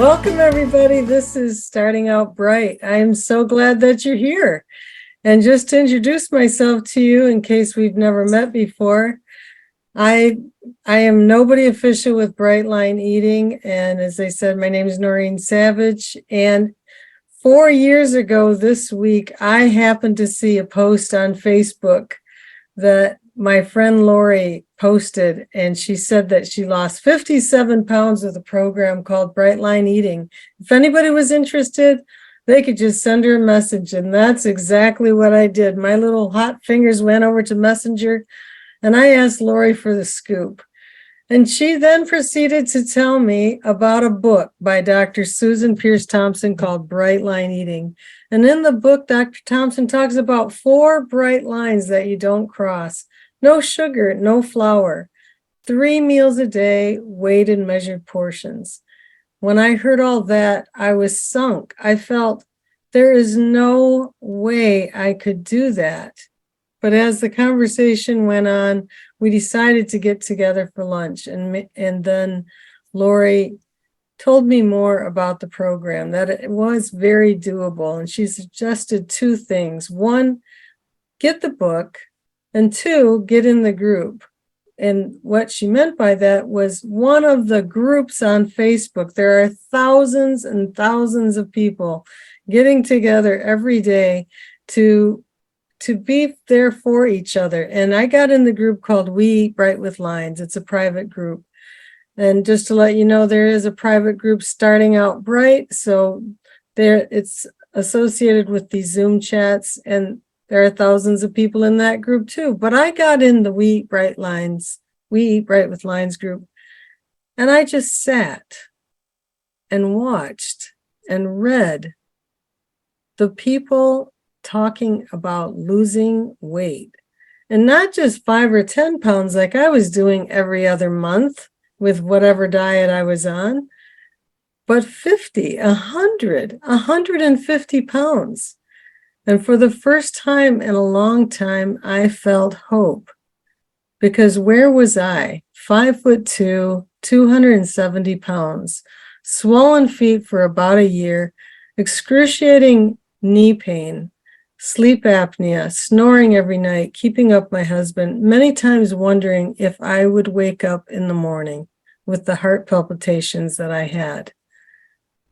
Welcome, everybody. This is Starting Out Bright. I am so glad that you're here. And just to introduce myself to you, in case we've never met before, I am nobody official with Bright Line Eating. And as I said, my name is Noreen Savage. And 4 years ago this week, I happened to see a post on Facebook that my friend Lori posted, and she said that she lost 57 pounds with a program called Bright Line Eating. If anybody was interested, they could just send her a message, and that's exactly what I did. My little hot fingers went over to Messenger, and I asked Lori for the scoop. And she then proceeded to tell me about a book by Dr. Susan Pierce Thompson called Bright Line Eating. And in the book, Dr. Thompson talks about 4 bright lines that you don't cross. No sugar, no flour, 3 meals a day, weighed in measured portions. When I heard all that, I was sunk. I felt there is no way I could do that. But as the conversation went on, we decided to get together for lunch. And then Lori told me more about the program, that it was very doable. And she suggested 2 things. 1, get the book, and 2, get in the group. And what she meant by that was one of the groups on Facebook. There are thousands and thousands of people getting together every day to be there for each other. And I got in the group called We Eat Bright with Lines. It's a private group. And just to let you know, there is a private group Starting Out Bright. So it's associated with these Zoom chats, and there are thousands of people in that group too. But I got in the We Eat Bright with Lines group, and I just sat and watched and read the people talking about losing weight, and not just 5 or 10 pounds like I was doing every other month with whatever diet I was on, but 50, 100, 150 pounds. And for the first time in a long time, I felt hope, because where was I? 5'2", 270 pounds, swollen feet for about a year, excruciating knee pain, sleep apnea, snoring every night, keeping up my husband, many times wondering if I would wake up in the morning with the heart palpitations that I had.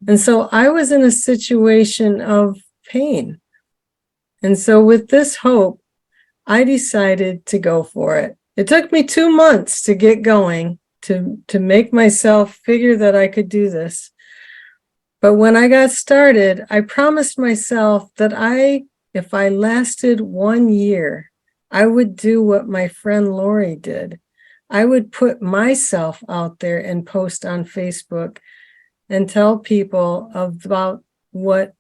And so I was in a situation of pain. And so with this hope, I decided to go for it. It took me 2 months to get going, to make myself figure that I could do this. But when I got started, I promised myself that if I lasted 1 year, I would do what my friend Lori did. I would put myself out there and post on Facebook and tell people about what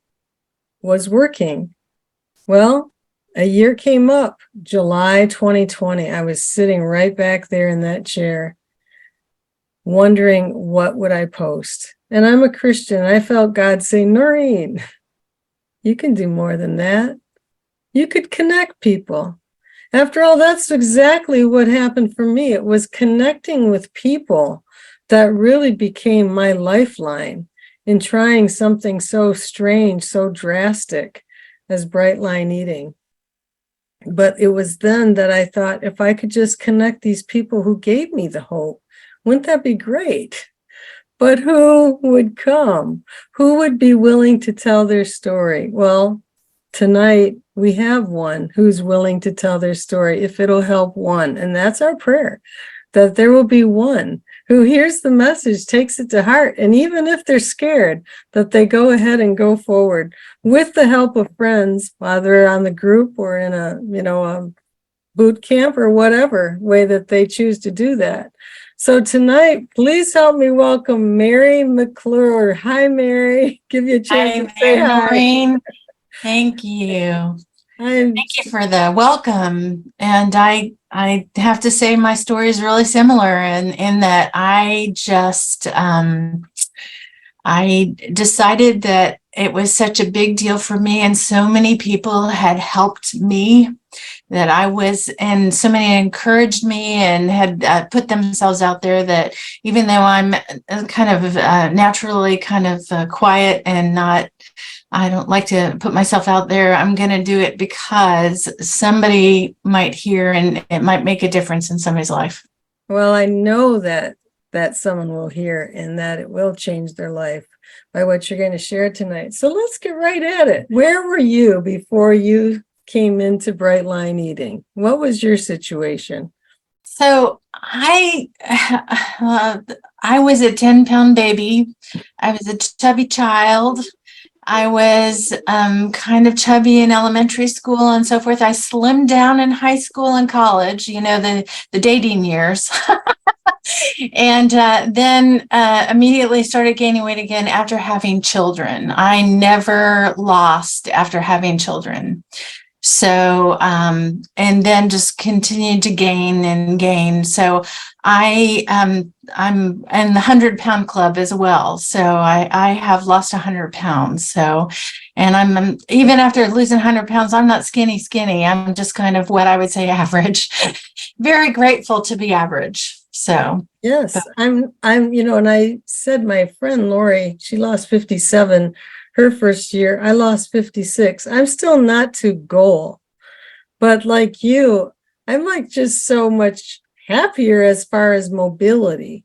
was working. Well, a year came up, July 2020. I was sitting right back there in that chair, wondering what would I post. And I'm a Christian. I felt God say, Noreen, you can do more than that. You could connect people. After all, that's exactly what happened for me. It was connecting with people that really became my lifeline in trying something so strange, so drastic as Bright Line Eating. But it was then that I thought, if I could just connect these people who gave me the hope, wouldn't that be great? But who would come? Who would be willing to tell their story? Well, tonight we have one who's willing to tell their story, if it'll help one. And that's our prayer, that there will be one who hears the message, takes it to heart, and even if they're scared, that they go ahead and go forward with the help of friends, whether on the group or in a boot camp or whatever way that they choose to do that. So tonight, please help me welcome Mary McClure. Hi, Mary. Give you a chance to say hi. Noreen. Thank you. Thank you for the welcome. And I have to say my story is really similar in that I decided that it was such a big deal for me, and so many people had helped me that I was, and so many encouraged me and had put themselves out there, that even though I'm kind of naturally kind of quiet and not, I don't like to put myself out there, I'm going to do it because somebody might hear and it might make a difference in somebody's life. Well, I know that someone will hear and that it will change their life by what you're going to share tonight. So let's get right at it. Where were you before you came into Bright Line Eating? What was your situation? So I was a 10-pound baby. I was a chubby child. I was kind of chubby in elementary school and so forth. I slimmed down in high school and college, the dating years. And then immediately started gaining weight again after having children. I never lost after having children. So, and then just continued to gain and gain. So I'm in the 100-pound club as well. So I have lost 100 pounds. So, and I'm even after losing 100 pounds, I'm not skinny. I'm just kind of what I would say average. Very grateful to be average. So yes, I'm, and I said my friend Lori, she lost 57 her first year. I lost 56. I'm still not to goal, but like you, I'm like just so much happier as far as mobility,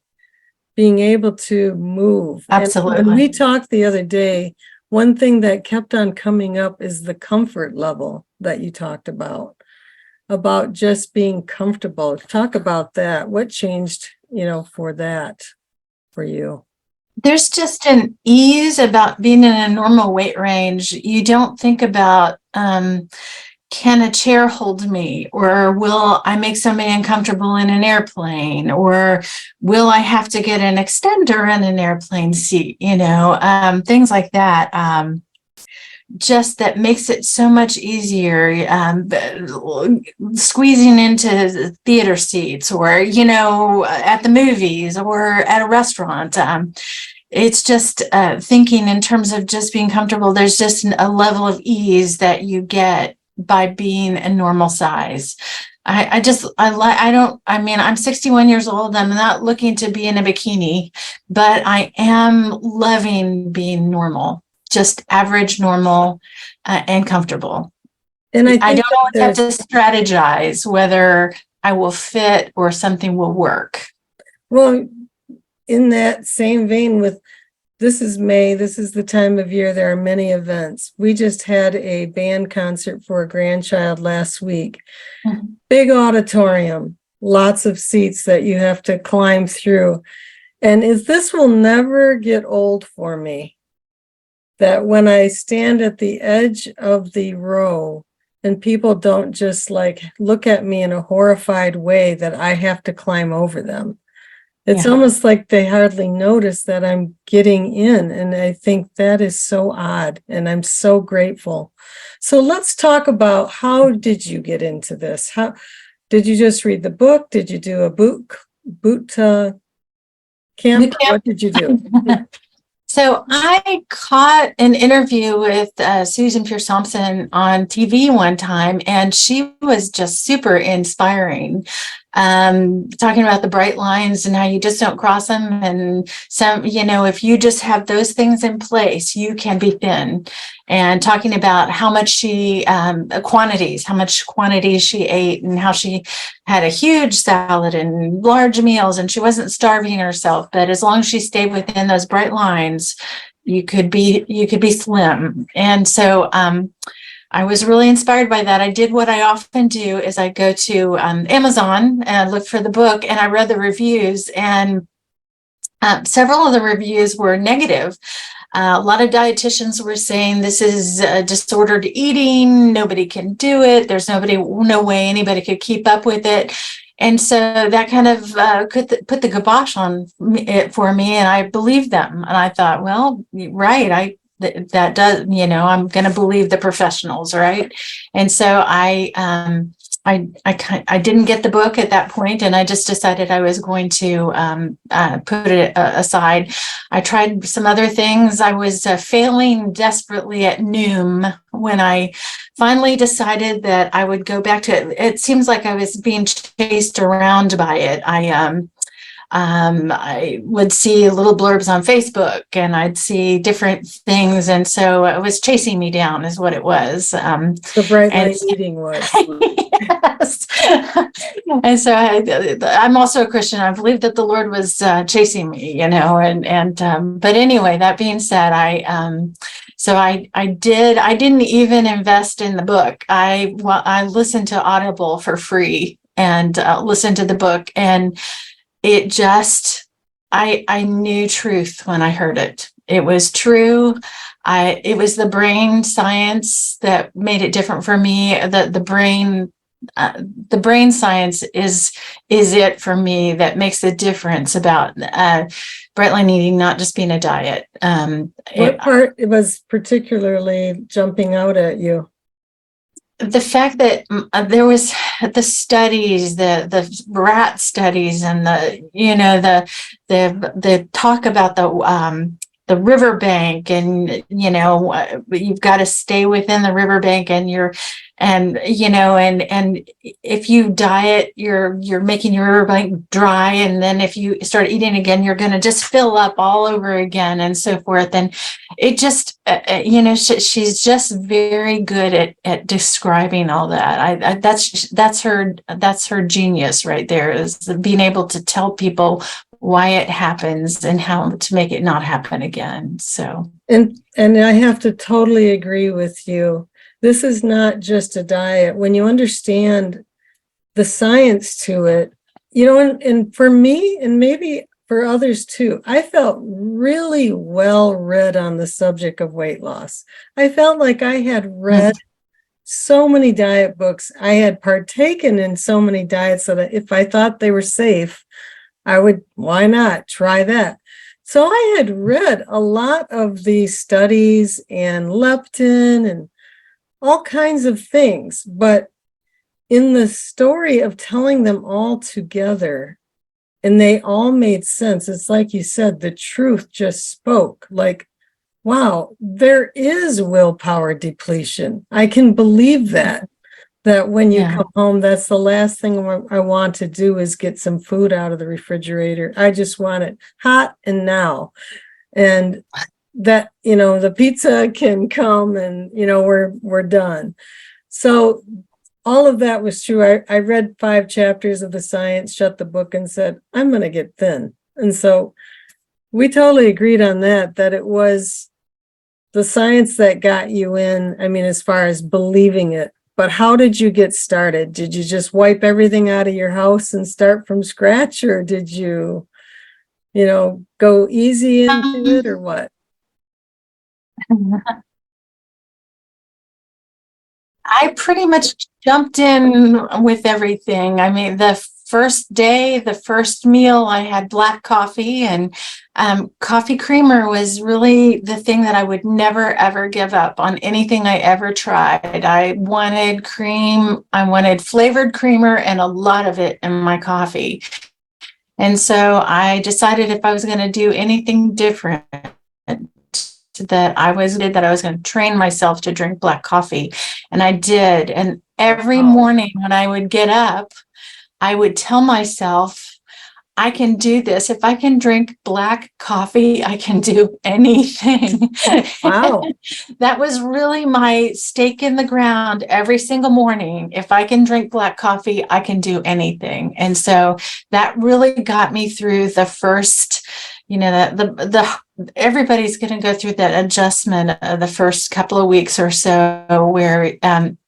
being able to move. absolutely. And when we talked the other day, one thing that kept on coming up is the comfort level that you talked about just being comfortable. Talk about that. What changed, for that, for you? There's just an ease about being in a normal weight range. You don't think about, can a chair hold me? Or will I make somebody uncomfortable in an airplane? Or will I have to get an extender in an airplane seat? Things like that. Just that makes it so much easier, squeezing into theater seats or, at the movies or at a restaurant. It's just thinking in terms of just being comfortable. There's just a level of ease that you get by being a normal size. I'm 61 years old. I'm not looking to be in a bikini, but I am loving being normal. Just average, normal, and comfortable. And I don't always have to strategize whether I will fit or something will work. Well, in that same vein, with this is May, this is the time of year, there are many events. We just had a band concert for a grandchild last week. Mm-hmm. Big auditorium, lots of seats that you have to climb through. And this will never get old for me. That when I stand at the edge of the row and people don't just look at me in a horrified way that I have to climb over them. It's almost like they hardly notice that I'm getting in. And I think that is so odd. And I'm so grateful. So let's talk about, how did you get into this? How did you just read the book? Did you do a boot camp? What did you do? So I caught an interview with Susan Pierce Thompson on TV one time, and she was just super inspiring, talking about the bright lines and how you just don't cross them. And some, if you just have those things in place, you can be thin. And talking about how much how much quantities she ate, and how she had a huge salad and large meals, and she wasn't starving herself. But as long as she stayed within those bright lines, you could be slim. And so I was really inspired by that. I did what I often do, is I go to Amazon and look for the book, and I read the reviews, and several of the reviews were negative. A lot of dietitians were saying this is disordered eating. Nobody can do it. There's no way anybody could keep up with it. And so that kind of put the kibosh on it for me, and I believed them. And I thought, well, right, that does, I'm going to believe the professionals, right? And so I I didn't get the book at that point, and I just decided I was going to put it aside. I tried some other things. I was failing desperately at Noom when I finally decided that I would go back to it. It seems like I was being chased around by it. I would see little blurbs on Facebook, and I'd see different things. And so it was chasing me down is what it was. The bright line reading was. Yes. And so I'm also a Christian. I believe that the Lord was chasing me, but anyway, that being said, I didn't even invest in the book. I listened to Audible for free and listened to the book, and it just, I knew truth when I heard it. It was true. It was the brain science that made it different for me. The brain science is it for me that makes the difference about bright line eating not just being a diet. What part was particularly jumping out at you? The fact that there was the studies, the rat studies, and the talk about the riverbank, and you've got to stay within the riverbank, and if you diet, you're making your riverbank dry, and then if you start eating again, you're going to just fill up all over again, and so forth. And it just she's just very good at describing all that. That's her genius right there, is being able to tell people why it happens and how to make it not happen again. So and I have to totally agree with you. This is not just a diet. When you understand the science to it, and for me, and maybe for others too, I felt really well read on the subject of weight loss. I felt like I had read so many diet books. I had partaken in so many diets that if I thought they were safe, I would, why not try that? So I had read a lot of the studies and leptin and all kinds of things, but in the story of telling them all together, and they all made sense. It's like you said, the truth just spoke. Like, wow, there is willpower depletion. I can believe that when you come home, that's the last thing I want to do is get some food out of the refrigerator. I just want it hot and now. And that, the pizza can come and, we're done. So all of that was true. I read 5 chapters of the science, shut the book, and said, I'm going to get thin. And so we totally agreed on that it was the science that got you in, as far as believing it. But how did you get started? Did you just wipe everything out of your house and start from scratch? Or did you, go easy into it, or what? I pretty much jumped in with everything. The first day, the first meal, I had black coffee, and coffee creamer was really the thing that I would never, ever give up on anything I ever tried. I wanted cream. I wanted flavored creamer and a lot of it in my coffee. And so I decided if I was going to do anything different, that I was going to train myself to drink black coffee. And I did. And every morning when I would get up, I would tell myself, I can do this. If I can drink black coffee, I can do anything. Wow. That was really my stake in the ground every single morning. If I can drink black coffee, I can do anything. And so that really got me through the first, everybody's going to go through that adjustment of the first couple of weeks or so where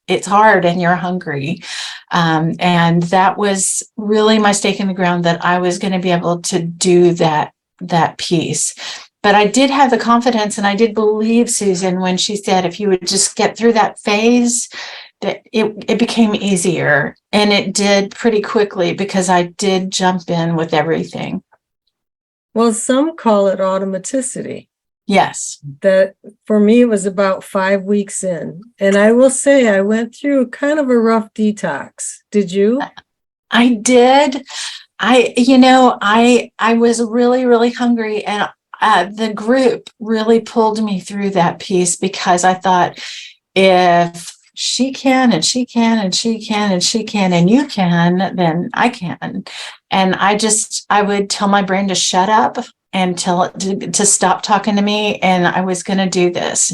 it's hard and you're hungry. And that was really my stake in the ground, that I was going to be able to do that piece. But I did have the confidence, and I did believe Susan when she said, if you would just get through that phase, that it became easier. And it did pretty quickly, because I did jump in with everything. Well, some call it automaticity. Yes. That for me, it was about 5 weeks in. And I will say I went through kind of a rough detox. Did you? I did. I was really, really hungry, and the group really pulled me through that piece, because I thought, if she can and she can and she can and she can and you can, then I can. And I would tell my brain to shut up and tell it to stop talking to me, and I was going to do this.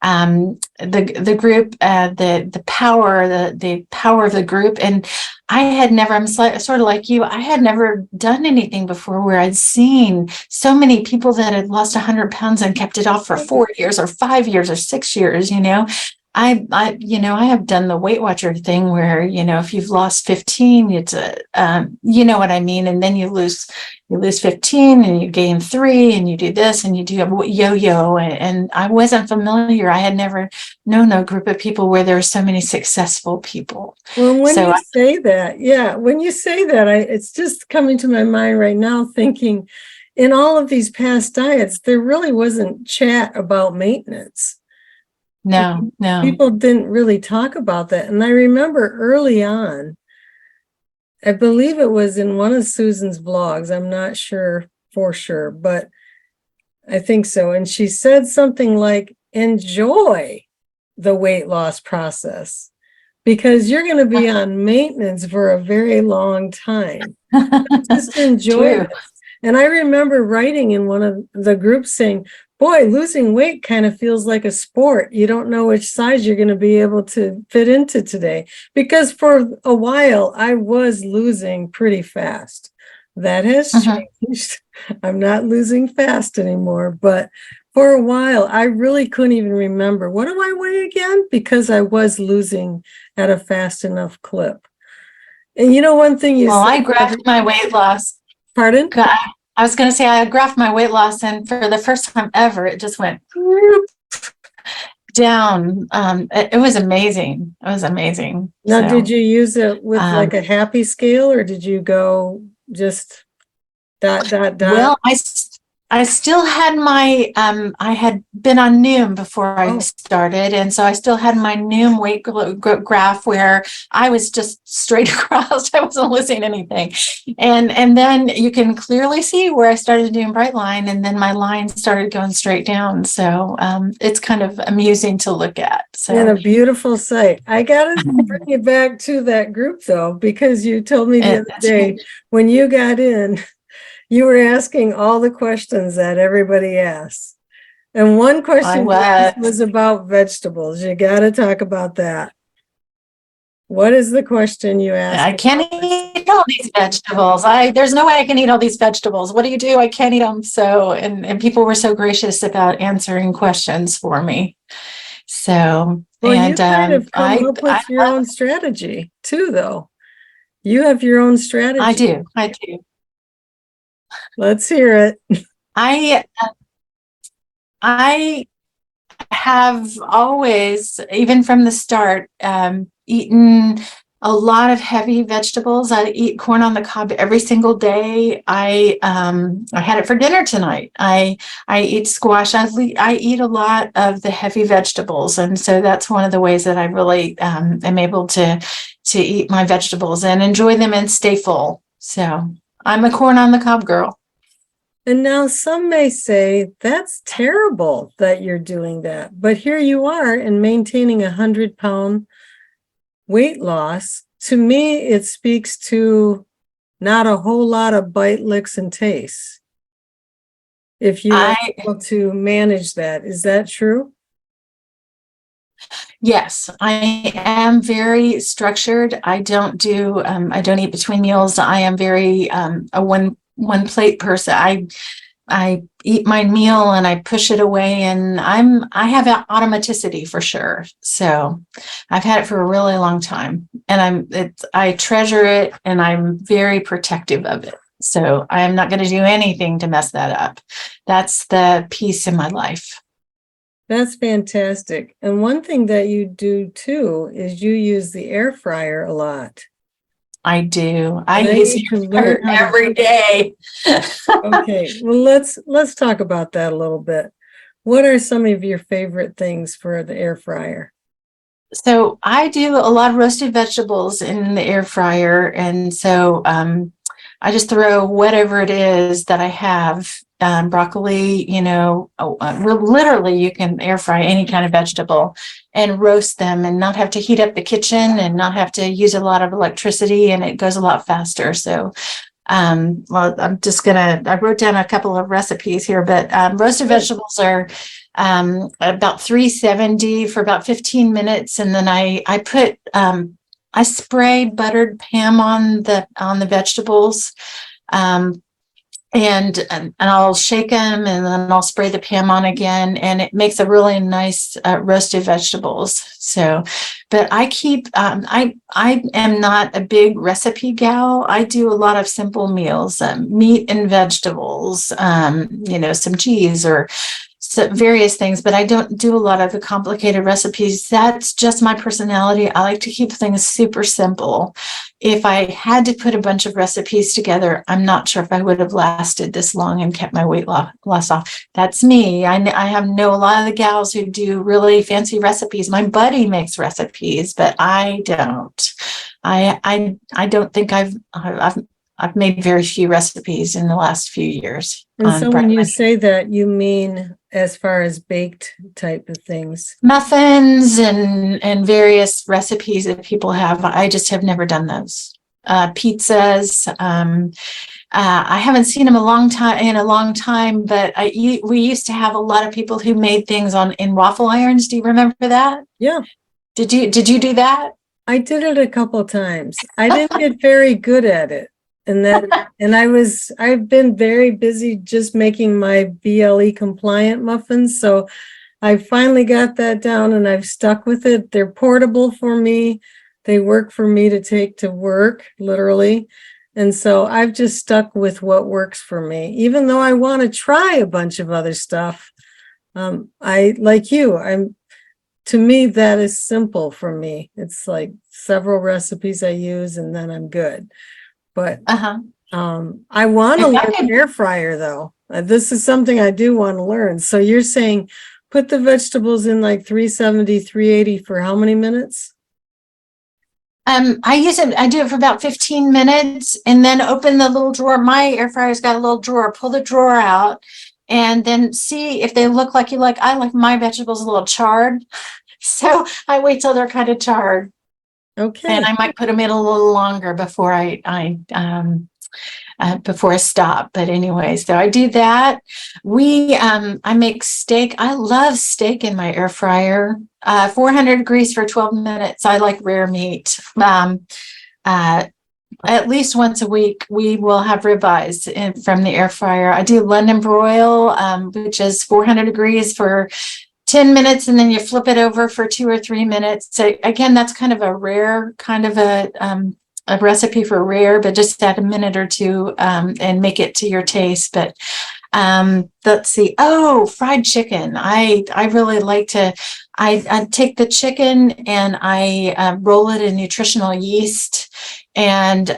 The group, the power of the group. And I had never, I'm sort of like you, I had never done anything before where I'd seen so many people that had lost 100 pounds and kept it off for 4 years or 5 years or 6 years. I have done the Weight Watcher thing where, if you've lost 15, it's you know what I mean? And then you lose 15 and you gain 3 and you do this and you do a yo-yo. And I wasn't familiar. I had never known a group of people where there were so many successful people. Well, when you say that, it's just coming to my mind right now, thinking in all of these past diets, there really wasn't chat about maintenance. No. People didn't really talk about that. And I remember early on, I believe it was in one of Susan's vlogs. I'm not sure for sure, but I think so. And she said something like, enjoy the weight loss process, because you're going to be on maintenance for a very long time. Just enjoy it. And I remember writing in one of the groups saying, boy, losing weight kind of feels like a sport. You don't know which size you're going to be able to fit into today. Because for a while, I was losing pretty fast. That has changed. I'm not losing fast anymore. But for a while, I really couldn't even remember, what do I weigh again? Because I was losing at a fast enough clip. And one thing you said. I graphed my weight loss. Pardon? I was going to say I graphed my weight loss, and for the first time ever, it just went down. It was amazing. It was amazing. Now, did you use it with like a happy scale, or did you go just ... Well, I still had my, I had been on Noom before I started. And so I still had my Noom weight graph where I was just straight across. I wasn't losing anything. And then you can clearly see where I started doing bright line, and then my line started going straight down. So it's kind of amusing to look at. So. And a beautiful sight. I got to bring you back to that group though, because you told me the other day when you got in, you were asking all the questions that everybody asks. And one question was about vegetables. You got to talk about that. What is the question you asked? I can't eat all these vegetables. There's no way I can eat all these vegetables. What do you do? I can't eat them. So, and people were so gracious about answering questions for me. So, well, you kind of come up with your own strategy too, though. You have your own strategy. I do. Let's hear it. I have always, even from the start, eaten a lot of heavy vegetables. I eat corn on the cob every single day. I had it for dinner tonight. I eat squash. I eat a lot of the heavy vegetables, and so that's one of the ways that I really am able to eat my vegetables and enjoy them and stay full. So I'm a corn on the cob girl. And now some may say that's terrible that you're doing that, but here you are and maintaining 100-pound weight loss. To me, it speaks to not a whole lot of bite, licks, and tastes. If you are able to manage that, is that true? Yes, I am very structured. I don't eat between meals. I am very a one plate person. I eat my meal and I push it away, and I have automaticity for sure. So I've had it for a really long time, and I treasure it, and I'm very protective of it. So I am not going to do anything to mess that up. That's the peace in my life. That's fantastic. And one thing that you do too is you use the air fryer a lot. I do. I use it every day. Okay. Well, let's talk about that a little bit. What are some of your favorite things for the air fryer? So I do a lot of roasted vegetables in the air fryer, and so I just throw whatever it is that I have. Broccoli, literally you can air fry any kind of vegetable and roast them and not have to heat up the kitchen and not have to use a lot of electricity, and it goes a lot faster. So well, I wrote down a couple of recipes here, but roasted vegetables are about 370 for about 15 minutes. And then I spray buttered Pam on the vegetables. Um, and I'll shake them, and then I'll spray the Pam on again, and it makes a really nice roasted vegetables. So, but I am not a big recipe gal. I do a lot of simple meals, meat and vegetables, some cheese or various things, but I don't do a lot of the complicated recipes. That's just my personality. I like to keep things super simple. If I had to put a bunch of recipes together, I'm not sure if I would have lasted this long and kept my weight loss off. That's me. I know a lot of the gals who do really fancy recipes. My buddy makes recipes, but I don't. I don't think I've made very few recipes in the last few years. And so when you say that, you mean as far as baked type of things? Muffins and various recipes that people have. I just have never done those. Pizzas. I haven't seen them in a long time, but we used to have a lot of people who made things in waffle irons. Do you remember that? Yeah. Did you do that? I did it a couple times. I didn't get very good at it. And I've been very busy just making my BLE compliant muffins. So I finally got that down and I've stuck with it. They're portable for me. They work for me to take to work, literally. And so I've just stuck with what works for me, even though I want to try a bunch of other stuff. To me, that is simple for me. It's like several recipes I use and then I'm good. But I want to learn air fryer though. This is something I do want to learn. So you're saying put the vegetables in like 370, 380 for how many minutes? I do it for about 15 minutes and then open the little drawer. My air fryer's got a little drawer, pull the drawer out and then see if they look like I like my vegetables a little charred. So I wait till they're kind of charred. Okay. And I might put them in a little longer before I stop. But anyway, so I do that. I make steak. I love steak in my air fryer. 400 degrees for 12 minutes. I like rare meat. At least once a week, we will have ribeyes from the air fryer. I do London broil, which is 400 degrees for 10 minutes, and then you flip it over for 2 or 3 minutes. So again, that's kind of a rare, kind of a recipe for rare, but just add a minute or two and make it to your taste. But let's see. Oh, fried chicken. I really like to, I take the chicken and I roll it in nutritional yeast. And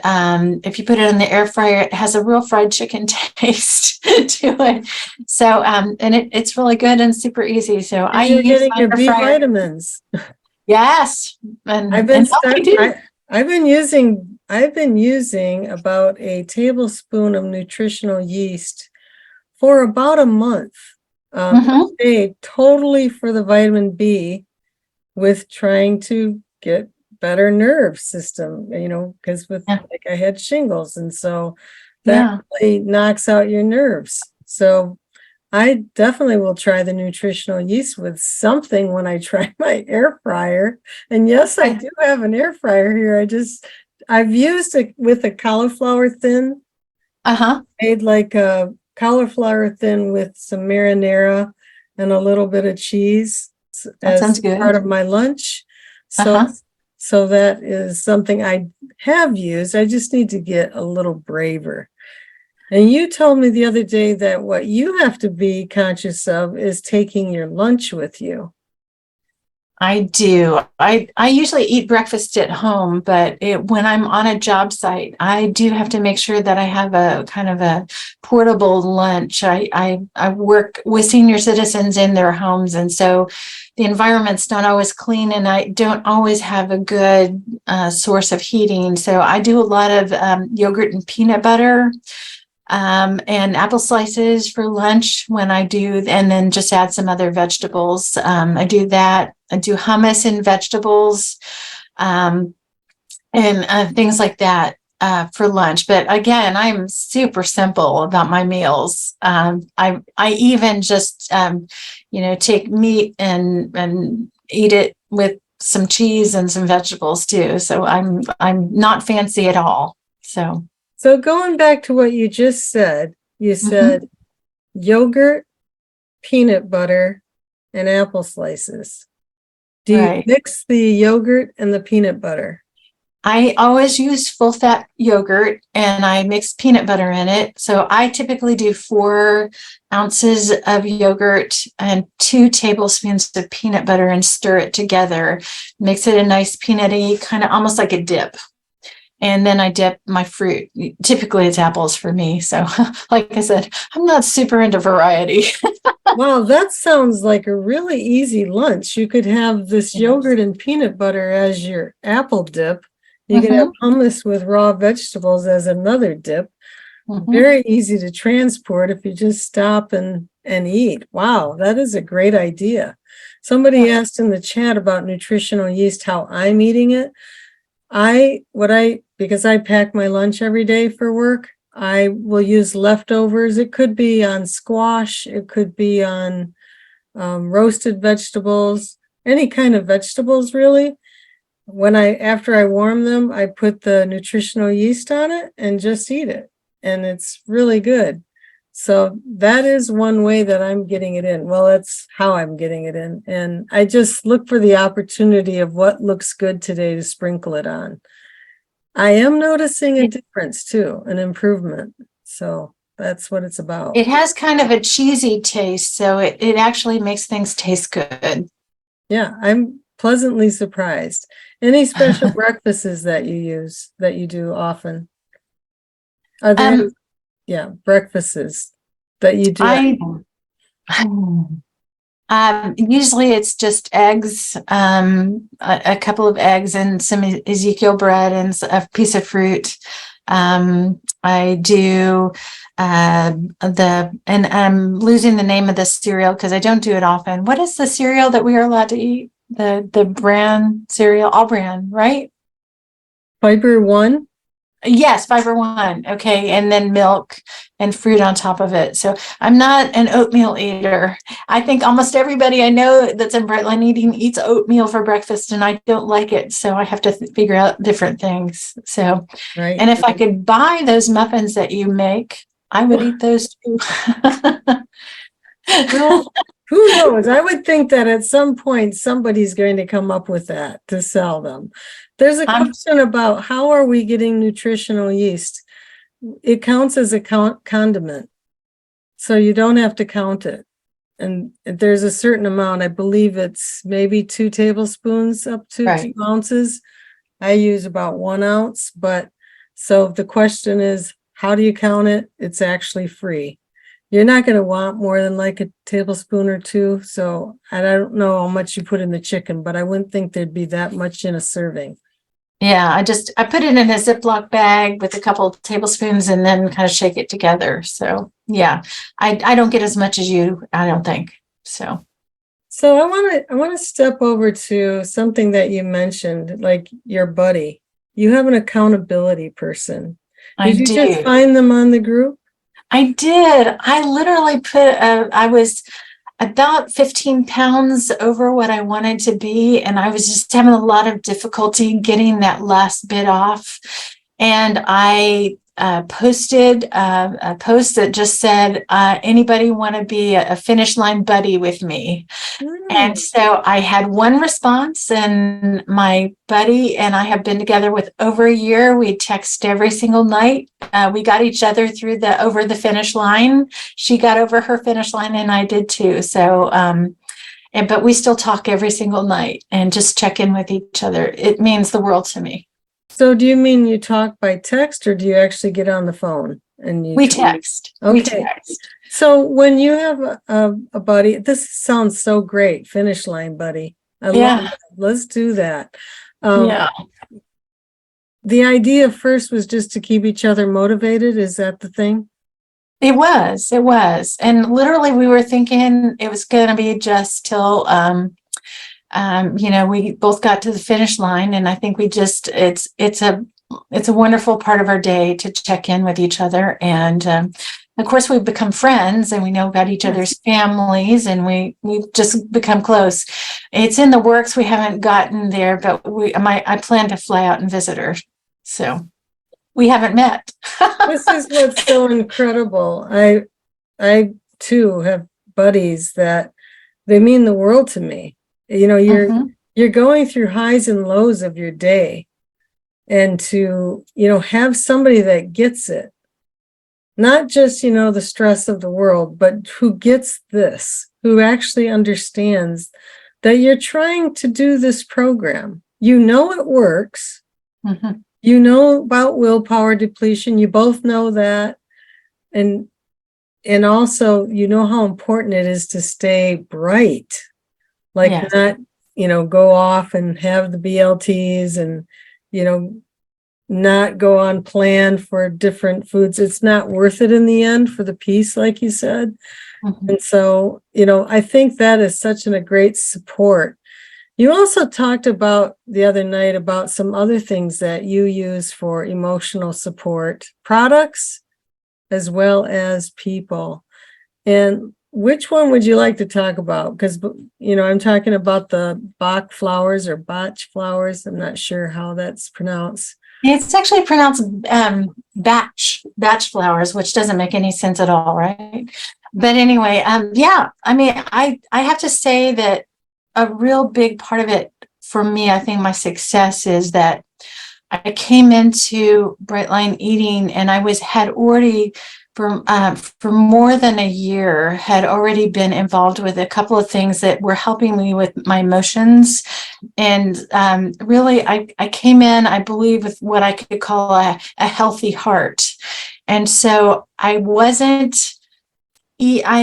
if you put it in the air fryer, it has a real fried chicken taste to it. So, and it's really good and super easy. So I use getting your B vitamins. Yes. And I've been using about a tablespoon of nutritional yeast for about a month. Totally for the vitamin B with trying to get better nerve system, because like I had shingles, and so that really knocks out your nerves. So I definitely will try the nutritional yeast with something when I try my air fryer. And yes, I do have an air fryer here. I've used it with a cauliflower thin. Made like a cauliflower thin with some marinara and a little bit of cheese as part of my lunch. So that is something I have used. I just need to get a little braver. And you told me the other day that what you have to be conscious of is taking your lunch with you. I do. I usually eat breakfast at home, but when I'm on a job site, I do have to make sure that I have a kind of a portable lunch. I work with senior citizens in their homes, and so the environment's not always clean, and I don't always have a good source of heating. So I do a lot of yogurt and peanut butter and apple slices for lunch when I do, and then just add some other vegetables. I do that. I do hummus and vegetables, and things like that for lunch. But again, I'm super simple about my meals. I even just take meat and eat it with some cheese and some vegetables too. So I'm not fancy at all. So going back to what you just said, you said yogurt, peanut butter, and apple slices. Do you Right. mix the yogurt and the peanut butter? I always use full fat yogurt and I mix peanut butter in it. So I typically do 4 ounces of yogurt and 2 tablespoons of peanut butter and stir it together. Mix it a nice peanutty, kind of almost like a dip. And then I dip my fruit. Typically it's apples for me. So like I said, I'm not super into variety. Wow, that sounds like a really easy lunch. You could have this yogurt and peanut butter as your apple dip. You could have hummus with raw vegetables as another dip. Very easy to transport if you just stop and eat. Wow, that is a great idea. Somebody asked in the chat about nutritional yeast, how I'm eating it. Because I pack my lunch every day for work, I will use leftovers. It could be on squash, it could be on roasted vegetables, any kind of vegetables really. After I warm them, I put the nutritional yeast on it and just eat it. And it's really good. So that is one way that I'm getting it in. Well, that's how I'm getting it in. And I just look for the opportunity of what looks good today to sprinkle it on. I am noticing a difference too, an improvement. So that's what it's about. It has kind of a cheesy taste, so it actually makes things taste good. Yeah, I'm pleasantly surprised. Any special breakfasts that you do often? Are there breakfasts that you do? Usually it's just eggs, a couple of eggs and some Ezekiel bread and a piece of fruit. I do and I'm losing the name of the cereal because I don't do it often. What is the cereal that we are allowed to eat? The brand cereal, all brand, right? Fiber One? Yes, Fiber One. Okay. And then milk and fruit on top of it. So I'm not an oatmeal eater. I think almost everybody I know that's in Brightline eating eats oatmeal for breakfast, and I don't like it. So I have to figure out different things. So, Right. and if I could buy those muffins that you make, I would eat those too. Well, who knows? I would think that at some point somebody's going to come up with that to sell them. There's a question about how are we getting nutritional yeast? It counts as a condiment, so you don't have to count it. And there's a certain amount, I believe it's maybe 2 tablespoons up to 2 ounces. I use about 1 ounce, but so the question is, how do you count it? It's actually free. You're not going to want more than like a tablespoon or 2. So I don't know how much you put in the chicken, but I wouldn't think there'd be that much in a serving. Yeah, I put it in a Ziploc bag with a couple of tablespoons and then kind of shake it together. So yeah, I don't get as much as you, I don't think. So I want to step over to something that you mentioned, like your buddy. You have an accountability person. Did you just find them on the group? I did. I literally I was about 15 pounds over what I wanted to be, and I was just having a lot of difficulty getting that last bit off. And I posted a post that just said, anybody want to be a finish line buddy with me? And so I had 1 response, and my buddy and I have been together with over a year. We text every single night. We got each other through over the finish line. She got over her finish line and I did too. So, but we still talk every single night and just check in with each other. It means the world to me. So do you mean you talk by text, or do you actually get on the phone and you We text. Okay. We text. So when you have a buddy, this sounds so great, finish line buddy. I love it. Let's do that. Yeah. The idea first was just to keep each other motivated. Is that the thing? It was. And literally we were thinking it was going to be just till, we both got to the finish line, and I think we just, it's a wonderful part of our day to check in with each other. And, of course, we've become friends, and we know about each other's families, and we've just become close. It's in the works. We haven't gotten there, but I plan to fly out and visit her. So we haven't met. This is what's so incredible. I too have buddies that they mean the world to me. You know, you're going through highs and lows of your day, and to, have somebody that gets it, not just, the stress of the world, but who gets this, who actually understands that you're trying to do this program. You know it works. Mm-hmm. You know about willpower depletion. You both know that. And also, you know how important it is to stay bright, like not, go off and have the BLTs and, not go on plan for different foods. It's not worth it in the end for the peace, like you said. Mm-hmm. And so, I think that is such a great support. You also talked about the other night about some other things that you use for emotional support, products as well as people. And which one would you like to talk about? Because, I'm talking about the Bach flowers or Bach flowers. I'm not sure how that's pronounced. It's actually pronounced batch flowers, which doesn't make any sense at all, right? But anyway, I have to say that a real big part of it for me, I think my success is that I came into Bright Line Eating, and I had already for more than a year had already been involved with a couple of things that were helping me with my emotions. And really, I came in, I believe, with what I could call a healthy heart. And so I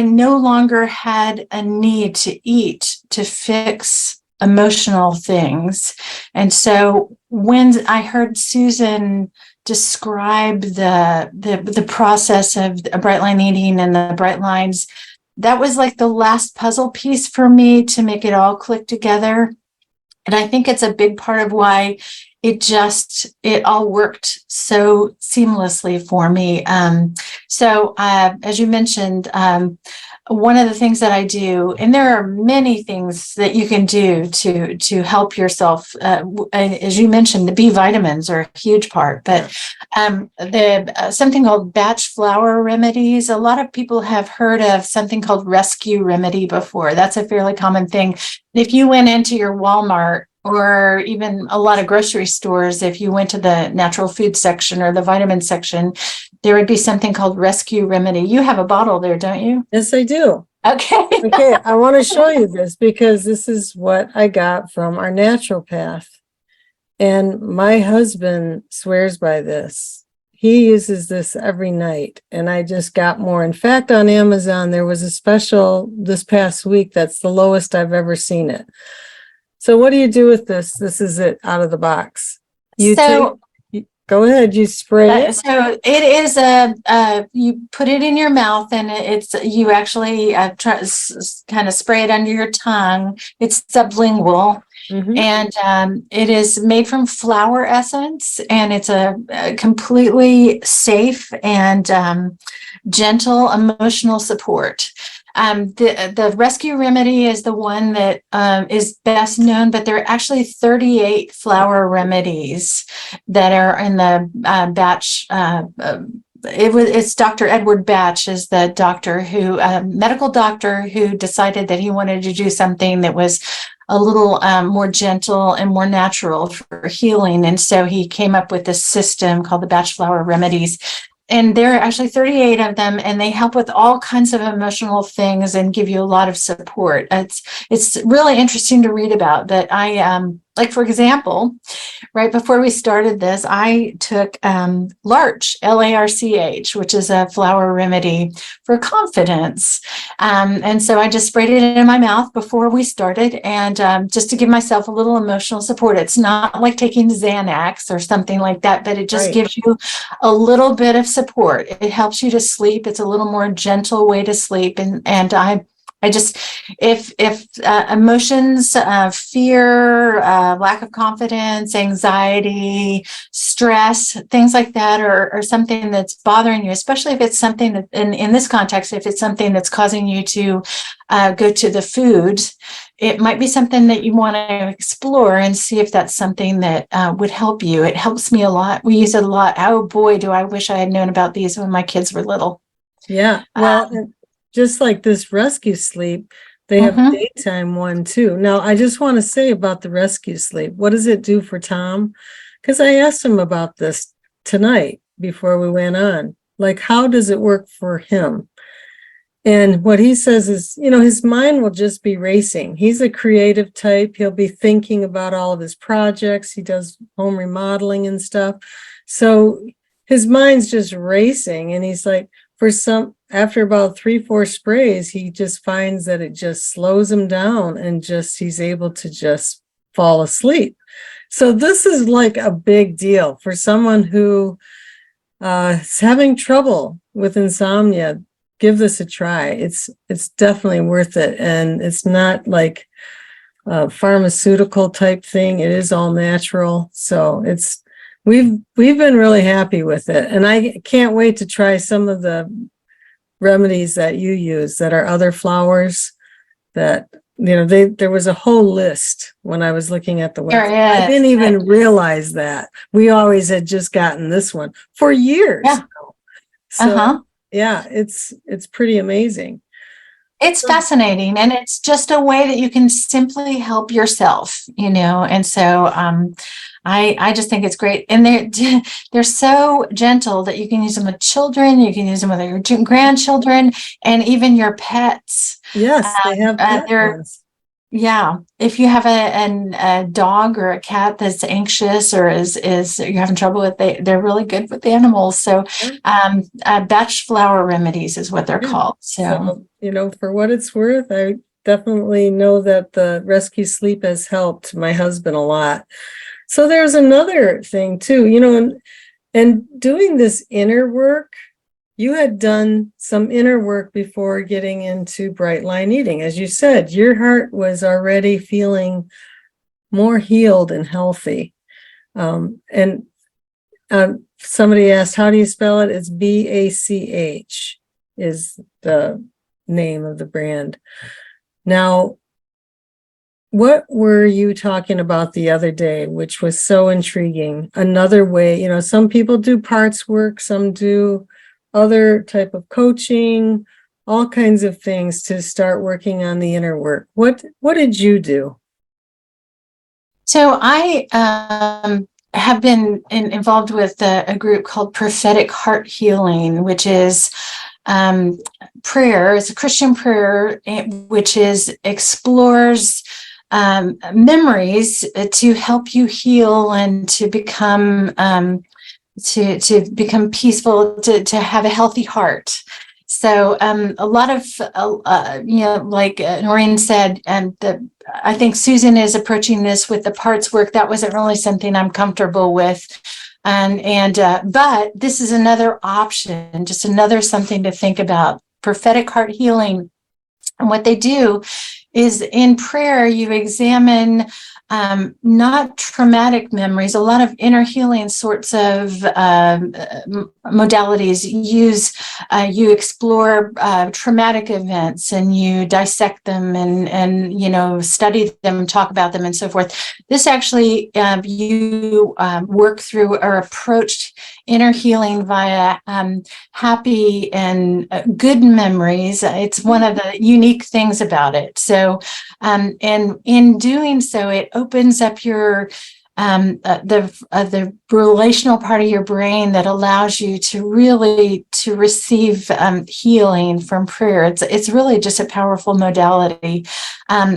no longer had a need to eat to fix emotional things. And so when I heard Susan describe the process of Bright Line Eating and the bright lines, that was like the last puzzle piece for me to make it all click together. And I think it's a big part of why it all worked so seamlessly for me. So as you mentioned, one of the things that I do, and there are many things that you can do to help yourself. As you mentioned, the B vitamins are a huge part, but something called batch flower remedies. A lot of people have heard of something called rescue remedy before. That's a fairly common thing. If you went into your Walmart, or even a lot of grocery stores, if you went to the natural food section or the vitamin section, there would be something called Rescue Remedy. You have a bottle there, don't you? Yes, I do. Okay. Okay, I want to show you this because this is what I got from our naturopath. And my husband swears by this. He uses this every night, and I just got more. In fact, on Amazon, there was a special this past week that's the lowest I've ever seen it. So what do you do with this? This is it out of the box. Go ahead, you spray it. So it is you put it in your mouth, and you actually kind of spray it under your tongue. It's sublingual. Mm-hmm. And it is made from flower essence, and it's a completely safe and gentle emotional support. The Rescue Remedy is the one that is best known, but there are actually 38 flower remedies that are in the batch. It's Dr. Edward Batch is the medical doctor who decided that he wanted to do something that was a little more gentle and more natural for healing. And so he came up with this system called the Batch Flower Remedies. and there are actually 38 of them, and they help with all kinds of emotional things and give you a lot of support. It's really interesting to read about. That like, for example, right before we started this, I took Larch, Larch, which is a flower remedy for confidence. And so I just sprayed it in my mouth before we started, and just to give myself a little emotional support. It's not like taking Xanax or something like that, but it just Right. gives you a little bit of support. It helps you to sleep. It's a little more gentle way to sleep. And I just, if emotions, fear, lack of confidence, anxiety, stress, things like that are something that's bothering you, especially if it's something that, in this context, if it's something that's causing you to go to the food, it might be something that you want to explore and see if that's something that would help you. It helps me a lot. We use it a lot. Oh boy, do I wish I had known about these when my kids were little. Yeah. Well, and just like this rescue sleep, they have a daytime one too. Now, I just want to say about the rescue sleep, what does it do for Tom? Because I asked him about this tonight before we went on. Like, how does it work for him? And what he says is, his mind will just be racing. He's a creative type. He'll be thinking about all of his projects. He does home remodeling and stuff. So his mind's just racing. And he's like, after about 3-4 sprays, he just finds that it just slows him down and he's able to just fall asleep. So this is like a big deal for someone who is having trouble with insomnia. Give this a try. It's definitely worth it. And it's not like a pharmaceutical type thing. It is all natural. So we've been really happy with it. And I can't wait to try some of the remedies that you use that are other flowers that, there was a whole list when I was looking at the website. I didn't even realize that. We always had just gotten this one for years. Yeah. So yeah, it's pretty amazing. It's fascinating, and it's just a way that you can simply help yourself, and so I just think it's great. And they're so gentle that you can use them with children, you can use them with your grandchildren, and even your pets. Yes, they have pet ones. Yeah, if you have a dog or a cat that's anxious or is you're having trouble with, they're really good with animals. So batch flower remedies is what they're called. So for what it's worth, I definitely know that the rescue sleep has helped my husband a lot. So there's another thing too, and doing this inner work. You had done some inner work before getting into Bright Line Eating. As you said, your heart was already feeling more healed and healthy. And somebody asked, how do you spell it? It's BACH is the name of the brand. Now, what were you talking about the other day, which was so intriguing? Another way, some people do parts work, some do other type of coaching, all kinds of things to start working on the inner work. What did you do? So I have been involved with a group called Prophetic Heart Healing, which is prayer. It's a Christian prayer, which explores memories to help you heal and to become to become peaceful, to have a healthy heart. So a lot of like Noreen said, and I think Susan is approaching this with the parts work. That wasn't really something I'm comfortable with. But this is another option, just another something to think about. Prophetic Heart Healing. And what they do is in prayer, you examine not traumatic memories. A lot of inner healing sorts of modalities you explore traumatic events, and you dissect them and study them, talk about them, and so forth. This actually you work through or approach inner healing via happy and good memories. It's one of the unique things about it. So, and in doing so, it opens up your the relational part of your brain that allows you to really to receive healing from prayer. It's really just a powerful modality,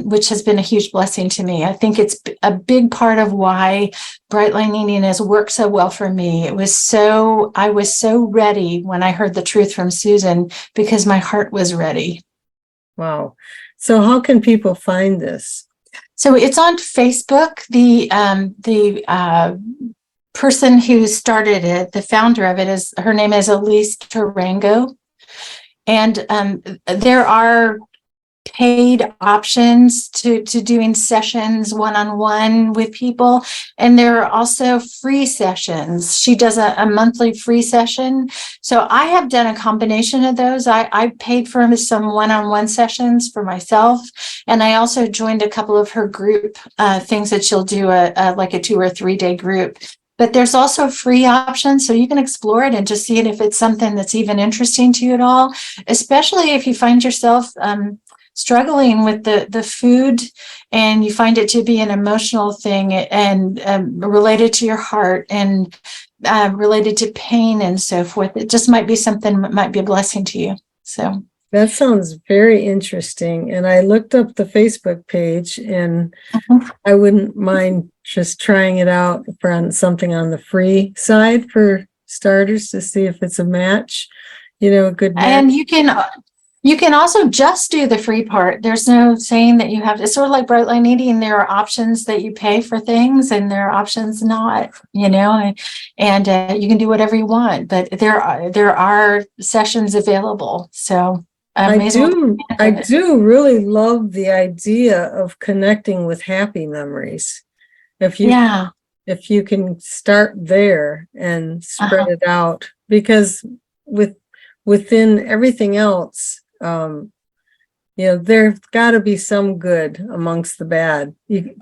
which has been a huge blessing to me. I think it's a big part of why Bright Line Eating has worked so well for me. I was so ready when I heard the truth from Susan because my heart was ready. Wow. So how can people find this? So it's on Facebook. The person who started it, the founder of it, her name is Elise Tarango, and there are paid options to doing sessions one-on-one with people, and there are also free sessions. She does a monthly free session, so I have done a combination of those. I paid for some one-on-one sessions for myself, and I also joined a couple of her group things that she'll do like a 2 or 3 day group. But there's also free options, so you can explore it and just see it if it's something that's even interesting to you at all, especially if you find yourself struggling with the food and you find it to be an emotional thing and related to your heart and related to pain and so forth. It just might be something that might be a blessing to you. So that sounds very interesting. And I looked up the Facebook page, and I wouldn't mind just trying it out for something on the free side for starters to see if it's a match, a good match. And you can also just do the free part. There's no saying that you have to. It's sort of like Bright Line Eating. There are options that you pay for things, and there are options not. And you can do whatever you want. But there are sessions available. So I do really love the idea of connecting with happy memories. If you can start there and spread it out, because within everything else, there's got to be some good amongst the bad.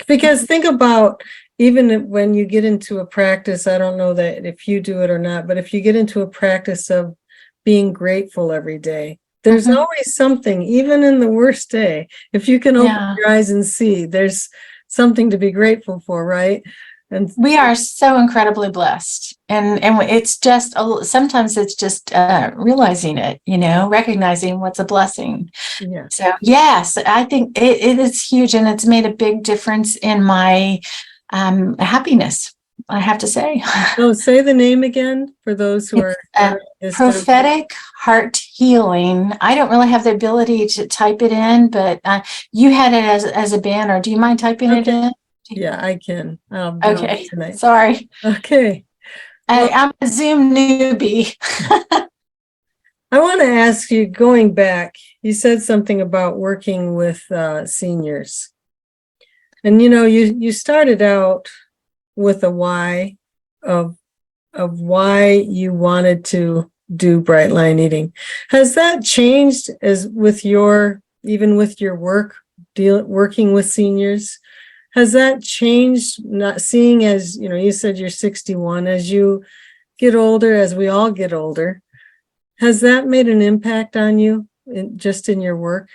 Because think about, even when you get into a practice, I don't know that if you do it or not, but if you get into a practice of being grateful every day, there's always something, even in the worst day, if you can open your eyes and see, there's something to be grateful for, right? And we are so incredibly blessed, and it's just sometimes it's just realizing it, recognizing what's a blessing. Yeah. So yes, I think it is huge, and it's made a big difference in my happiness, I have to say. So say the name again for those who are Prophetic Heart Healing. I don't really have the ability to type it in, but you had it as a banner. Do you mind typing it in? Yeah, I can. Okay, sorry. Okay. I'm a Zoom newbie. I want to ask you, going back, you said something about working with seniors. And you started out with a why of why you wanted to do Bright Line Eating. Has that changed even with your work, working with seniors? Has that changed, not seeing as, you said you're 61, as you get older, as we all get older, has that made an impact on you just in your work?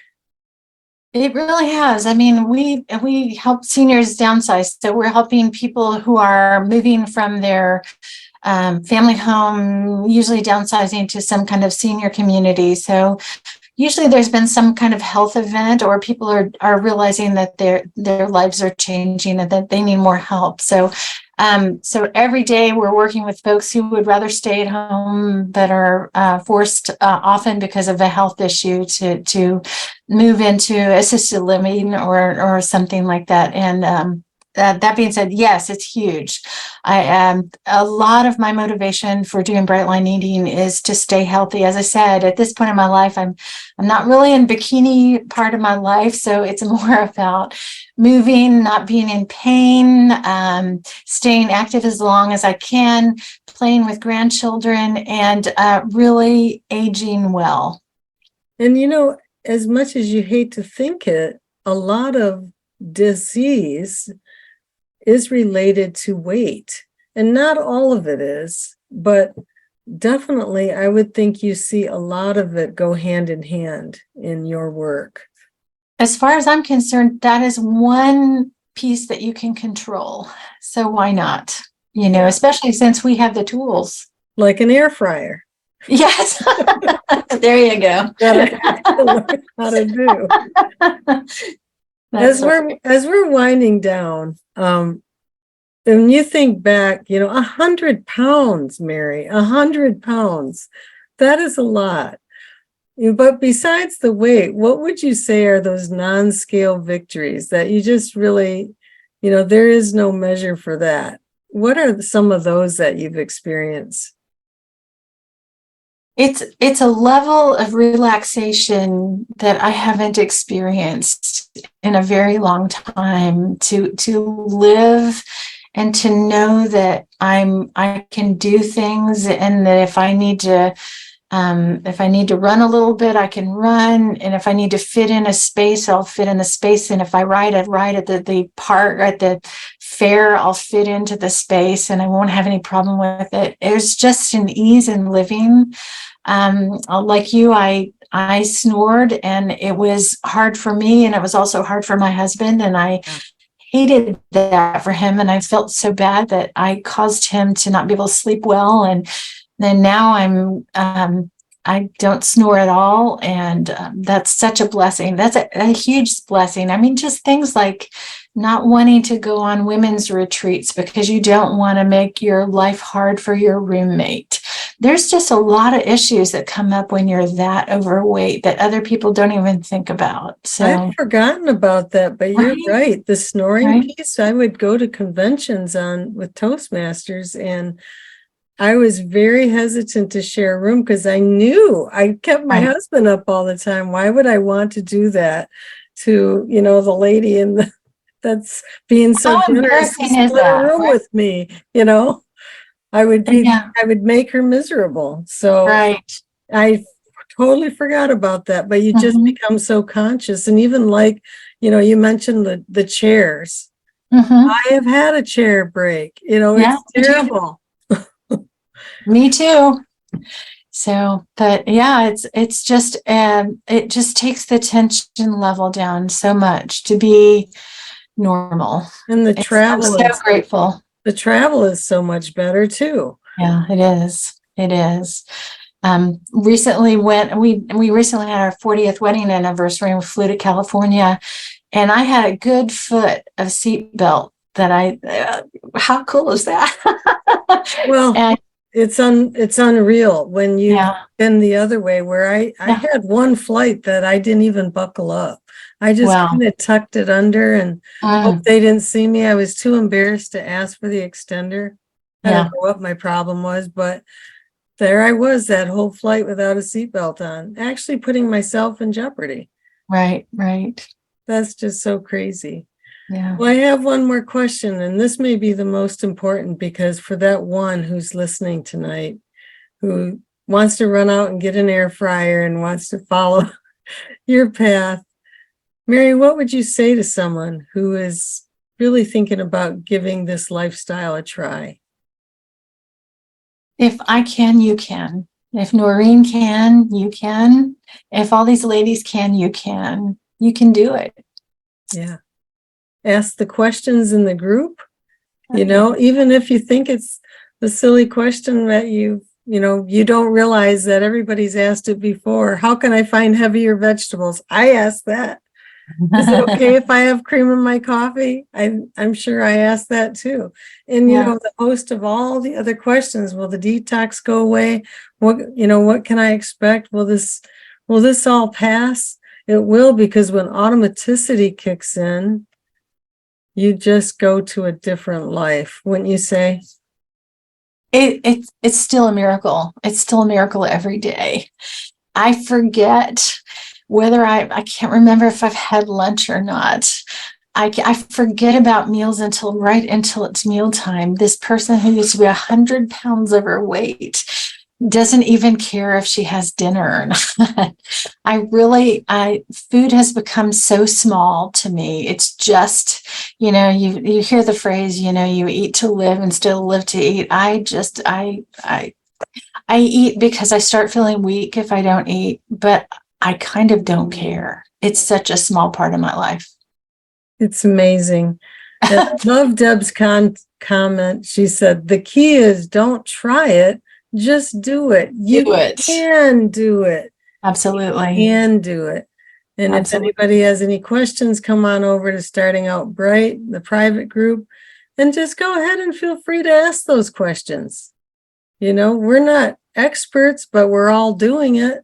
It really has. I mean, we help seniors downsize. So we're helping people who are moving from their family home, usually downsizing to some kind of senior community. So usually there's been some kind of health event, or people are realizing that their lives are changing and that they need more help. So every day we're working with folks who would rather stay at home, that are forced often because of a health issue to move into assisted living or something like that. And that being said, yes, it's huge. A lot of my motivation for doing Bright Line Eating is to stay healthy. As I said, at this point in my life, I'm not really in bikini part of my life, so it's more about moving, not being in pain, staying active as long as I can, playing with grandchildren, and really aging well. And as much as you hate to think it, a lot of disease is related to weight, and not all of it is, but definitely I would think you see a lot of it go hand in hand in your work. As far as I'm concerned, that is one piece that you can control. So why not? Especially since we have the tools. Like an air fryer. Yes. There you go. That I have to learn how to do. As we're winding down, when you think back, 100 pounds, Mary, 100 pounds, that is a lot. But besides the weight, what would you say are those non-scale victories that you just really, there is no measure for that? What are some of those that you've experienced? It's a level of relaxation that I haven't experienced in a very long time, to live and to know that I can do things, and that if I need to run a little bit, I can run. And if I need to fit in a space, I'll fit in the space. And if I ride at the park, at the fair, I'll fit into the space and I won't have any problem with it. There's just an ease in living. Like you, I snored, and it was hard for me, and it was also hard for my husband. And I hated that for him. And I felt so bad that I caused him to not be able to sleep well. And then now I don't snore at all. And that's such a blessing. That's a huge blessing. I mean, just things like not wanting to go on women's retreats because you don't want to make your life hard for your roommate. There's just a lot of issues that come up when you're that overweight that other people don't even think about. So I've forgotten about that, but you're right. The snoring piece, I would go to conventions with Toastmasters, and I was very hesitant to share a room because I knew I kept my husband up all the time. Why would I want to do that to, the lady that's being so generous to split a room with me, I would make her miserable. So I totally forgot about that, but you just become so conscious. And even like, you mentioned the chairs. I have had a chair break, it's terrible. Me too. So, but yeah, it's just, it just takes the tension level down so much to be normal. And the travel, I'm so grateful. The travel is so much better too. Yeah, it is. It is. Recently we recently had our 40th wedding anniversary, and we flew to California, and I had a good foot of seatbelt that how cool is that? Well, and it's unreal when you've been the other way, where I had one flight that I didn't even buckle up. I just kind of tucked it under and hope they didn't see me. I was too embarrassed to ask for the extender. I don't know what my problem was, but there I was that whole flight without a seatbelt on, actually putting myself in jeopardy. Right. That's just so crazy. Yeah. Well, I have one more question, and this may be the most important, because for that one who's listening tonight, who wants to run out and get an air fryer and wants to follow your path, Mary, what would you say to someone who is really thinking about giving this lifestyle a try? If I can, you can. If Noreen can, you can. If all these ladies can, you can. You can do it. Yeah. Ask the questions in the group, even if you think it's the silly question that you don't realize that everybody's asked it before. How can I find heavier vegetables? I ask that. Is it okay if I have cream in my coffee? I'm sure I asked that too. And the host of all the other questions, will the detox go away? What can I expect? Will this all pass? It will, because when automaticity kicks in, you just go to a different life, wouldn't you say? It's still a miracle. It's still a miracle every day. I forget whether I can't remember if I've had lunch or not. I forget about meals until it's mealtime. This person who used to be 100 pounds overweight doesn't even care if she has dinner or not. Food has become so small to me. It's just, you hear the phrase, you eat to live instead of live to eat. I eat because I start feeling weak if I don't eat, but I kind of don't care. It's such a small part of my life. It's amazing. And I love Deb's comment. She said, the key is don't try it, just do it. You Do it. can do it. Absolutely. And do it. And if Absolutely. anybody has any questions, come on over to Starting Out Bright, the private group, and just go ahead and feel free to ask those questions. You know, we're not experts, but we're all doing it,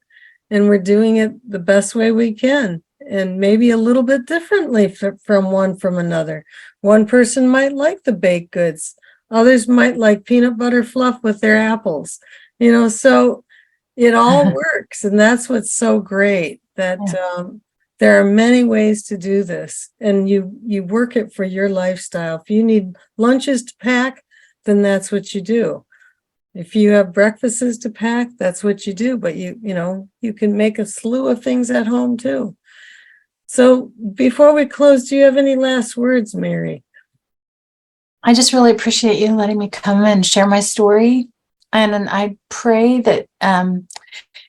and we're doing it the best way we can, and maybe a little bit differently from another. One person might like the baked goods. Others might like peanut butter fluff with their apples. You know, so it all works, and that's what's so great, that there are many ways to do this, and you work it for your lifestyle. If you need lunches to pack, then that's what you do. If you have breakfasts to pack, that's what you do. But you know, you can make a slew of things at home too. So before we close, do you have any last words, Mary? I just really appreciate you letting me come and share my story. And I pray that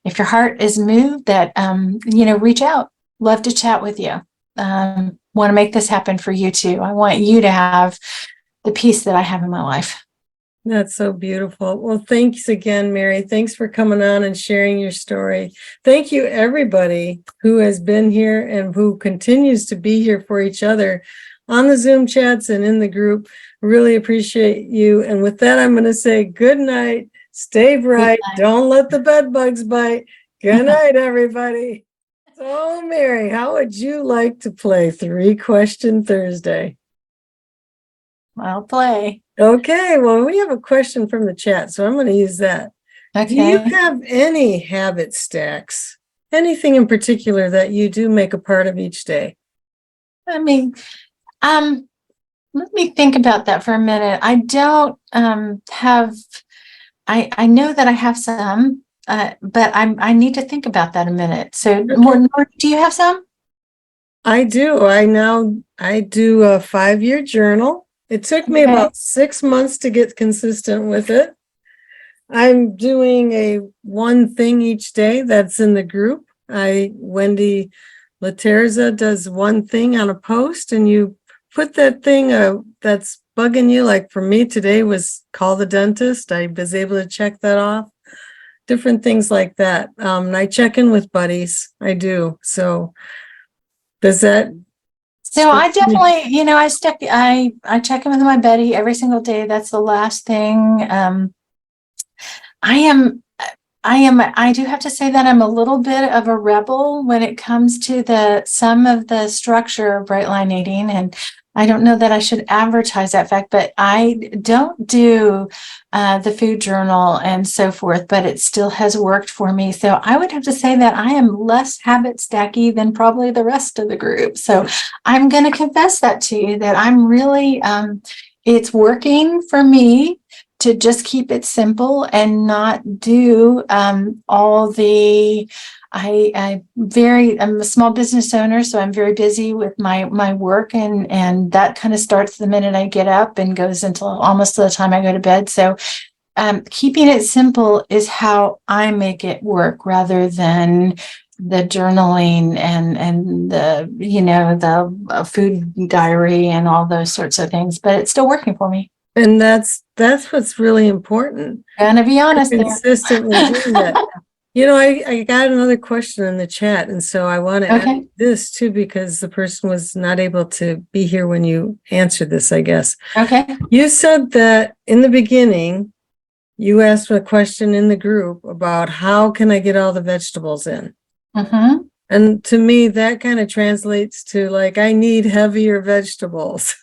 if your heart is moved, that reach out. Love to chat with you. Want to make this happen for you too. I want you to have the peace that I have in my life. That's so beautiful. Well, thanks again, Mary. Thanks for coming on and sharing your story. Thank you, everybody who has been here and who continues to be here for each other on the Zoom chats and in the group. Really appreciate you. And with that, I'm going to say good night. Stay bright. Don't let the bed bugs bite. Good night, everybody. So, Mary, how would you like to play 3-Question Thursday? I'll play. Okay, well, we have a question from the chat, so I'm going to use that. Okay. Do you have any habit stacks? Anything in particular that you do make a part of each day? I mean, let me think about that for a minute. I don't have, I know that I have some, but I need to think about that a minute. So, Noreen, do you have some? I do. I do a 5-year journal. It took me about 6 months to get consistent with it. I'm doing a one thing each day that's in the group. Wendy Laterza does one thing on a post, and you put that thing that's bugging you. Like for me today was call the dentist. I was able to check that off. Different things like that. And I check in with buddies. I do. So does that? So I definitely, I check in with my buddy every single day. That's the last thing. I do have to say that I'm a little bit of a rebel when it comes to some of the structure of bright line eating. And I don't know that I should advertise that fact, but I don't do the food journal and so forth, but it still has worked for me. So I would have to say that I am less habit stacky than probably the rest of the group. So I'm going to confess that to you, that I'm really, it's working for me to just keep it simple and not do all the, I'm a small business owner, so I'm very busy with my work, and that kind of starts the minute I get up and goes until almost the time I go to bed. So keeping it simple is how I make it work, rather than the journaling and the food diary and all those sorts of things. But it's still working for me. And that's what's really important. Gonna be honest, consistently doing that. You know, I got another question in the chat, and so I want to add this too, because the person was not able to be here when you answered this, I guess. Okay. You said that in the beginning, you asked a question in the group about how can I get all the vegetables in? Mm-hmm. And to me, that kind of translates to like, I need heavier vegetables,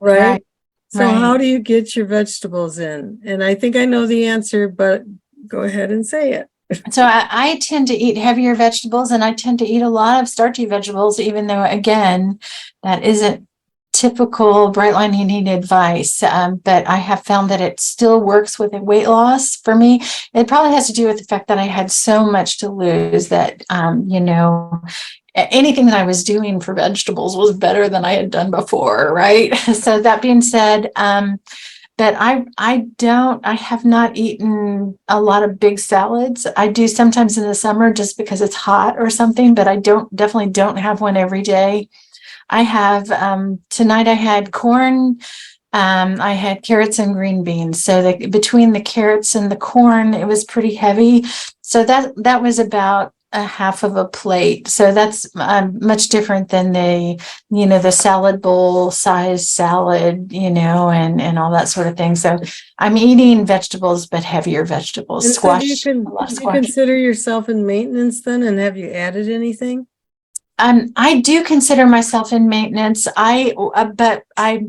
right? So how do you get your vegetables in? And I think I know the answer, but go ahead and say it. So I tend to eat heavier vegetables, and I tend to eat a lot of starchy vegetables, even though, again, that isn't typical bright line eating advice. But I have found that it still works with weight loss for me. It probably has to do with the fact that I had so much to lose that, anything that I was doing for vegetables was better than I had done before, right? So that being said, but I have not eaten a lot of big salads. I do sometimes in the summer just because it's hot or something, but I definitely don't have one every day. I have, tonight I had corn. I had carrots and green beans. So between the carrots and the corn, it was pretty heavy. So that was about a half of a plate. So that's much different than the salad bowl size salad, and all that sort of thing. So I'm eating vegetables, but heavier vegetables, And so squash, a lot of you squash. consider yourself in maintenance then, and have you added anything? I do consider myself in maintenance. But I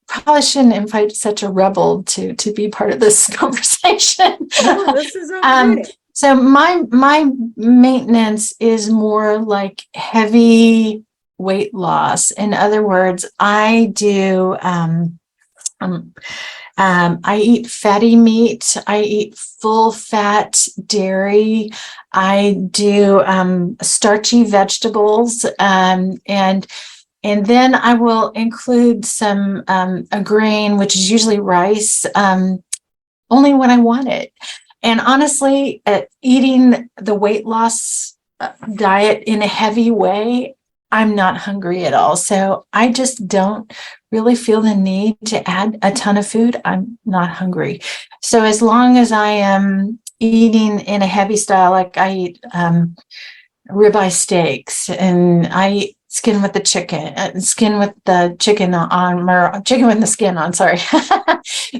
probably shouldn't invite such a rebel to be part of this conversation. No, this is Um, okay. so my maintenance is more like heavy weight loss. In other words, I do I eat fatty meat. I eat full fat dairy. I do starchy vegetables, and then I will include some a grain, which is usually rice, only when I want it. And honestly, eating the weight loss diet in a heavy way, I'm not hungry at all. So I just don't really feel the need to add a ton of food. I'm not hungry. So as long as I am eating in a heavy style, like I eat ribeye steaks, and I eat skin with the chicken, skin with the chicken on, or chicken with the skin on, sorry,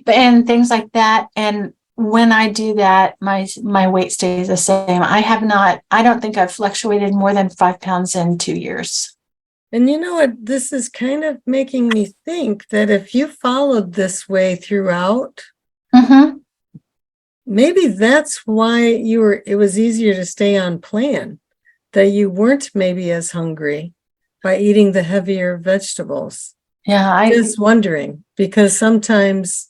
and things like that. And when I do that, my weight stays the same. I don't think I've fluctuated more than 5 pounds in 2 years. And you know what? This is kind of making me think that if you followed this way throughout, Mm-hmm. maybe that's why it was easier to stay on plan, that you weren't maybe as hungry by eating the heavier vegetables. Yeah, Just wondering, because sometimes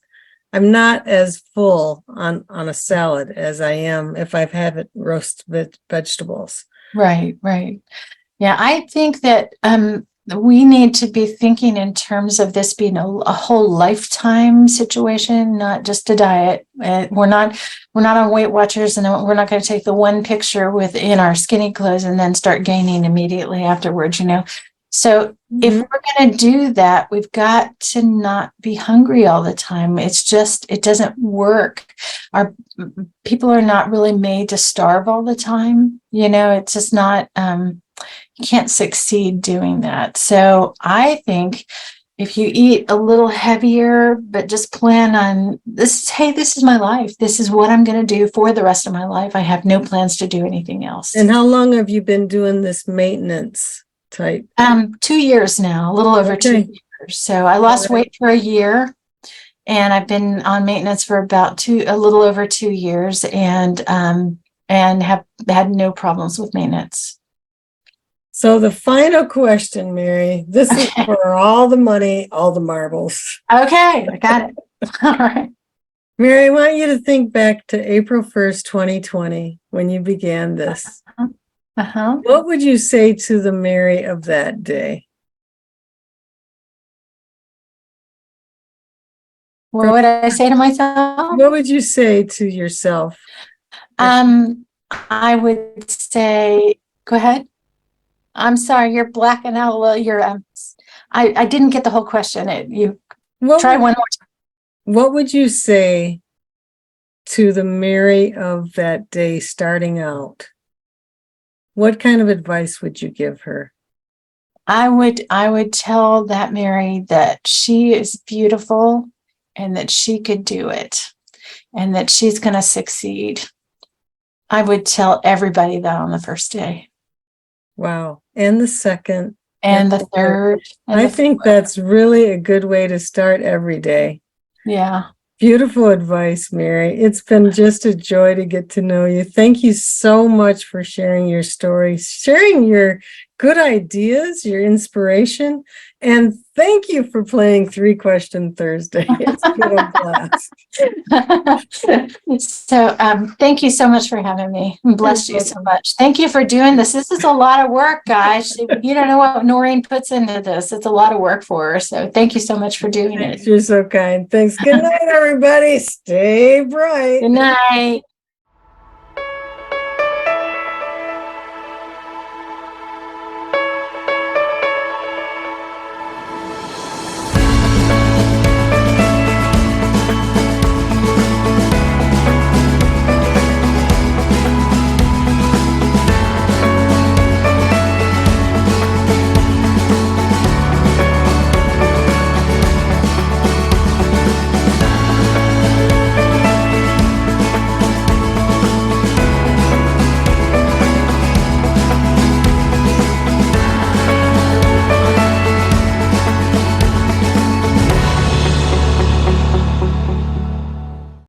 I'm not as full on a salad as I am if I've had roast vegetables. right. Yeah, I think that we need to be thinking in terms of this being a whole lifetime situation, not just a diet. We're not on Weight Watchers, and we're not going to take the one picture within our skinny clothes and then start gaining immediately afterwards. So if Mhm. we're going to do that, we've got to not be hungry all the time. It doesn't work. Our people are not really made to starve all the time. It's just not. You can't succeed doing that. So I think if you eat a little heavier, but just plan on this, hey, this is my life. This is what I'm going to do for the rest of my life. I have no plans to do anything else. And how long have you been doing this maintenance type? 2 years now, a little over Okay. 2 years. So I lost weight for a year, and I've been on maintenance for a little over 2 years, and have had no problems with maintenance. So the final question, Mary, this is for all the money, all the marbles. Okay, I got it. All right. Mary, I want you to think back to April 1st, 2020, when you began this. Uh-huh. What would you say to the Mary of that day? What would I say to myself? What would you say to yourself? I would say, go ahead. I'm sorry, you're blacking out. Well, I didn't get the whole question. Try one more time. What would you say to the Mary of that day starting out? What kind of advice would you give her? I would tell that Mary that she is beautiful and that she could do it and that she's going to succeed. I would tell everybody that on the first day. Wow. And the second. And the third. I think that's really a good way to start every day. Yeah. Beautiful advice, Mary. It's been just a joy to get to know you. Thank you so much for sharing your story, sharing your good ideas, your inspiration, and thank you for playing 3-Question Thursday. It's been a blast. So thank you so much for having me. Bless you so much. Thank you for doing this. This is a lot of work, guys. You don't know what Noreen puts into this. It's a lot of work for her. So thank you so much for doing it. You're so kind. Thanks. Good night, everybody. Stay bright. Good night.